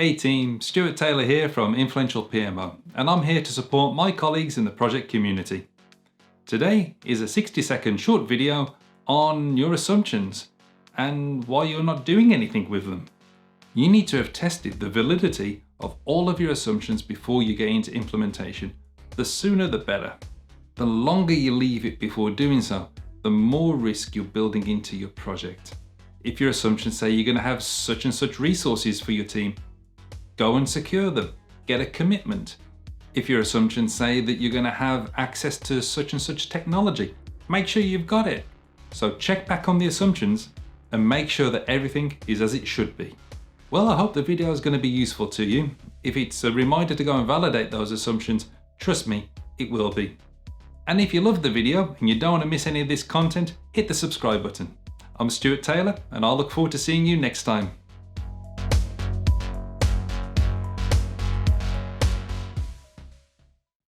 Hey team, Stuart Taylor here from Influential PMO, and I'm here to support my colleagues in the project community. Today is a 60-second short video on your assumptions and why you're not doing anything with them. You need to have tested the validity of all of your assumptions before you get into implementation. The sooner the better. The longer you leave it before doing so, the more risk you're building into your project. If your assumptions say you're going to have such and such resources for your team, go and secure them. Get a commitment. If your assumptions say that you're going to have access to such and such technology, make sure you've got it. So check back on the assumptions and make sure that everything is as it should be. Well, I hope the video is going to be useful to you. If it's a reminder to go and validate those assumptions, trust me, it will be. And if you loved the video and you don't want to miss any of this content, hit the subscribe button. I'm Stuart Taylor and I'll look forward to seeing you next time.